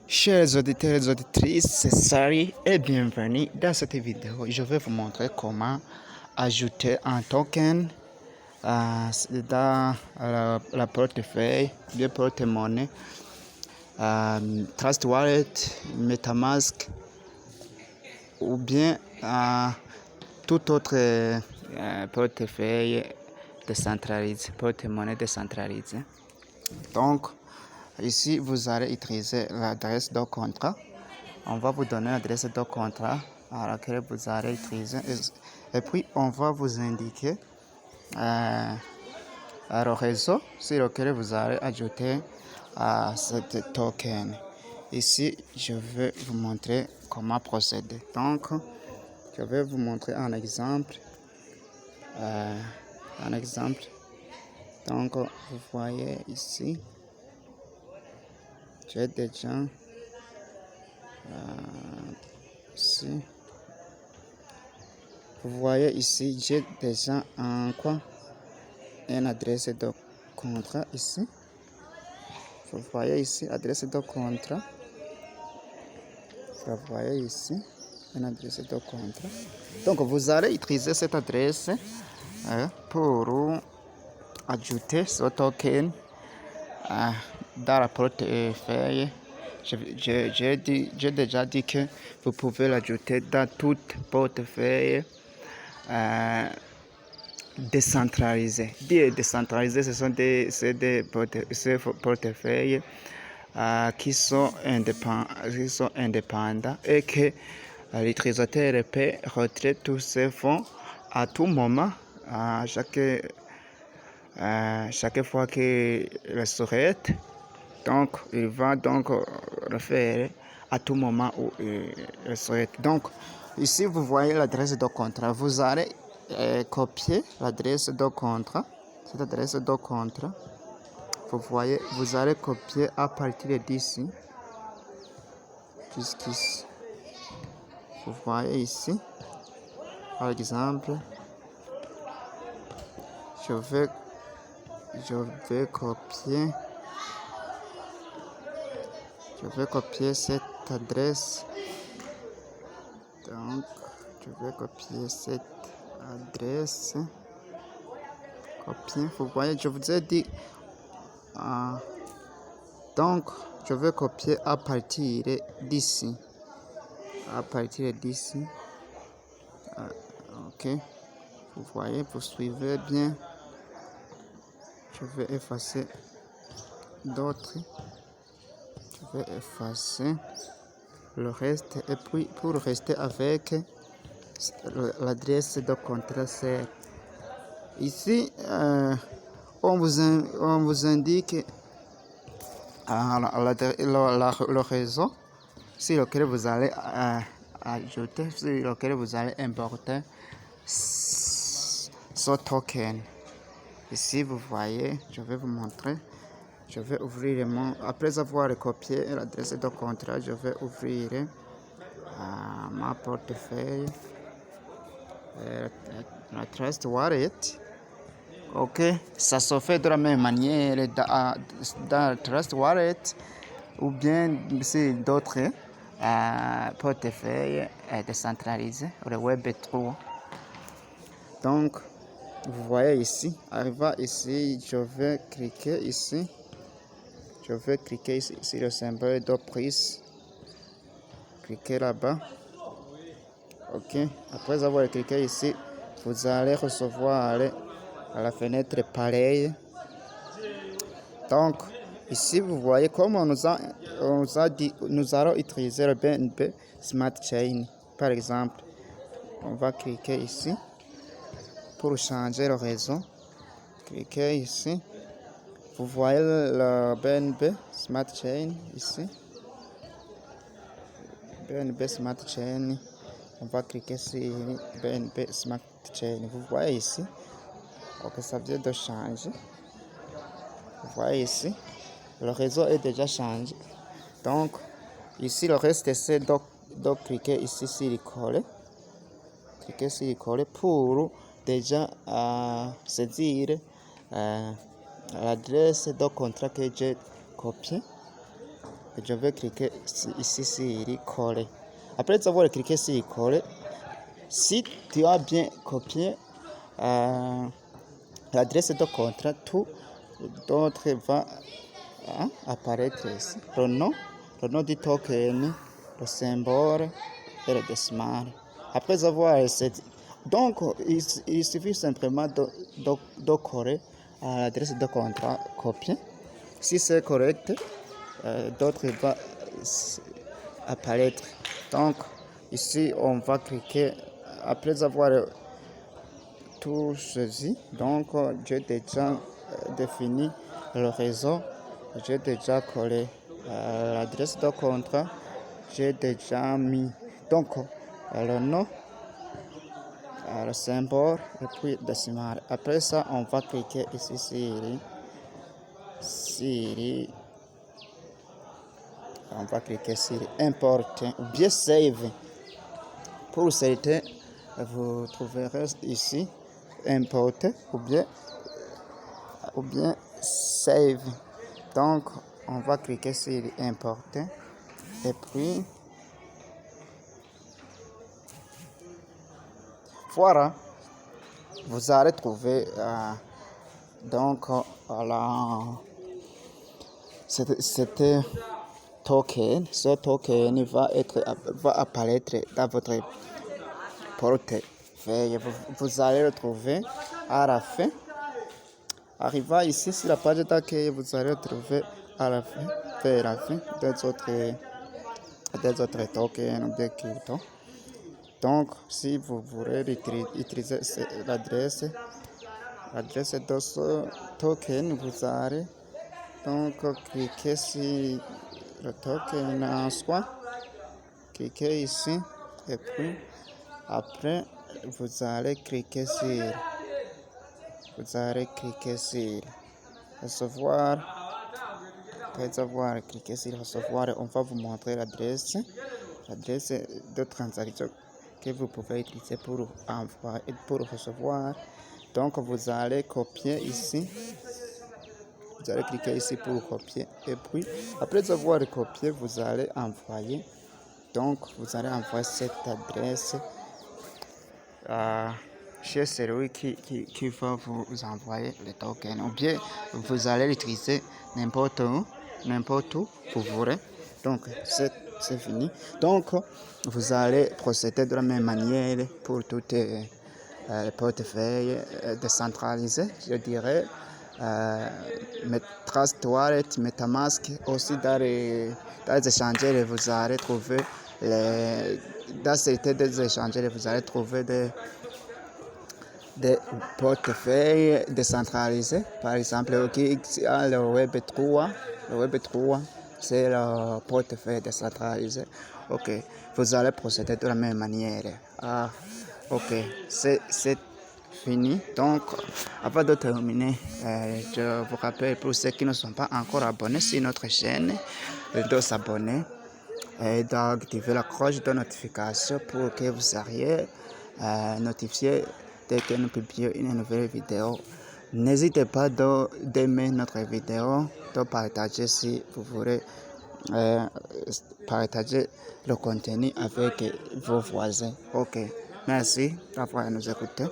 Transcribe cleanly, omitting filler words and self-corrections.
Chers auditeurs et auditrices, c'est Sari et bienvenue dans cette vidéo. Je vais vous montrer comment ajouter un token dans la portefeuille, bien porte-monnaie, Trust Wallet, MetaMask ou bien tout autre portefeuille décentralisé, porte-monnaie décentralisée. Donc, ici, vous allez utiliser l'adresse de contrat. On va vous donner l'adresse de contrat à laquelle vous allez utiliser. Et puis, on va vous indiquer le réseau sur lequel vous allez ajouter cette token. Ici, je vais vous montrer comment procéder. Donc, je vais vous montrer un exemple. Donc, vous voyez ici, j'ai déjà ici. Vous voyez ici, j'ai déjà une adresse de contrat ici. Vous voyez ici, adresse de contrat. Vous voyez ici, une adresse de contrat. Donc, vous allez utiliser cette adresse pour ajouter ce token dans la portefeuille. J'ai déjà dit que vous pouvez l'ajouter dans toute portefeuille décentralisé. Décentralisé, ce sont des portefeuilles qui sont indépendants et que l'utilisateur peut retirer tous ses fonds à tout moment, chaque fois qu'il le souhaite. Donc, il va donc le faire à tout moment où il le souhaite. Donc, ici, vous voyez l'adresse de contrat. Vous allez copier l'adresse de contrat. Cette adresse de contrat, vous voyez, vous allez copier à partir d'ici jusqu'ici. Vous voyez ici, par exemple, je vais copier cette adresse. Donc, je vais copier cette adresse. Copier, vous voyez, je vous ai dit. Donc, je vais copier à partir d'ici. Ok. Vous voyez, vous suivez bien. Je vais effacer d'autres. Je vais effacer le reste. Et puis, pour rester avec l'adresse de contrat CER. Ici, on vous indique le réseau sur lequel vous allez ajouter, sur lequel vous allez importer ce token. Ici, vous voyez, je vais vous montrer. Je vais ouvrir après avoir recopié l'adresse de contrat, je vais ouvrir ma portefeuille, la Trust Wallet. Ok, ça se fait de la même manière dans Trust Wallet ou bien c'est d'autres portefeuilles décentralisés, le Web3. Donc, vous voyez ici, arrivé ici, je vais cliquer ici. Je vais cliquer ici sur le symbole de prise. Cliquez là-bas. Ok, après avoir cliqué ici, vous allez recevoir à la fenêtre pareille. Donc, ici, vous voyez comme on nous a dit, nous allons utiliser le BNB Smart Chain. Par exemple, on va cliquer ici pour changer le réseau. Cliquez ici. Vous voyez le BNB Smart Chain ici. BNB Smart Chain. On va cliquer sur BNB Smart Chain. Vous voyez ici. Ok, ça vient de changer. Vous voyez ici. Le réseau est déjà changé. Donc, ici, le reste, c'est de cliquer ici sur le coller. Cliquez sur le coller pour déjà saisir l'adresse de contrat que j'ai copié. je vais cliquer ici sur coller. Après avoir cliqué sur coller, si tu as bien copié l'adresse de contrat, tout d'autre va apparaître ici. Le nom du token, le symbole et le décimal. Après avoir donc il suffit simplement de coller à l'adresse de contrat copier. Si c'est correct, d'autres va apparaître. Donc ici on va cliquer après avoir tout ceci. Donc j'ai déjà défini le réseau, j'ai déjà collé l'adresse de contrat, j'ai déjà mis donc le nom, le symbole et puis décimal. Après ça on va cliquer ici sur on va cliquer sur importer ou bien save. Pour cette vous trouverez ici importer ou bien save. Donc on va cliquer sur importer et puis voilà, vous allez trouver donc c'était token. Ce token va apparaître dans votre portefeuille. Vous allez le trouver à la fin. Arrivant ici sur la page d'accueil, vous allez trouver à la fin, vers la fin des autres tokens ou des cryptos. Donc, si vous voulez utiliser l'adresse de ce token, vous allez donc cliquer sur le token en soi, cliquez ici et puis après vous allez cliquer sur recevoir. Après avoir cliqué sur recevoir, on va vous montrer l'adresse de transaction que vous pouvez utiliser pour envoyer et pour recevoir. Donc vous allez copier ici, vous allez cliquer ici pour copier et puis après avoir copié vous allez envoyer. Donc vous allez envoyer cette adresse chez celui qui va vous envoyer le token, ou bien vous allez l'utiliser n'importe où vous voulez. Donc c'est fini. Donc vous allez procéder de la même manière pour toutes les portefeuilles décentralisés, je dirais. Trust Wallet, MetaMask, aussi dans les échangeurs, vous allez trouver dans certains des échangeurs, vous allez trouver des portefeuilles décentralisés. Par exemple, le Web3. Le Web3, c'est le portefeuille décentralisé. Ok, vous allez procéder de la même manière. Ok, c'est fini. Donc, avant de terminer, je vous rappelle pour ceux qui ne sont pas encore abonnés sur notre chaîne, de s'abonner et d'activer la cloche de notification pour que vous soyez notifiés dès que nous publions une nouvelle vidéo. N'hésitez pas d'aimer notre vidéo, de partager si vous voulez partager le contenu avec vos voisins. Ok, merci d'avoir nous écouté.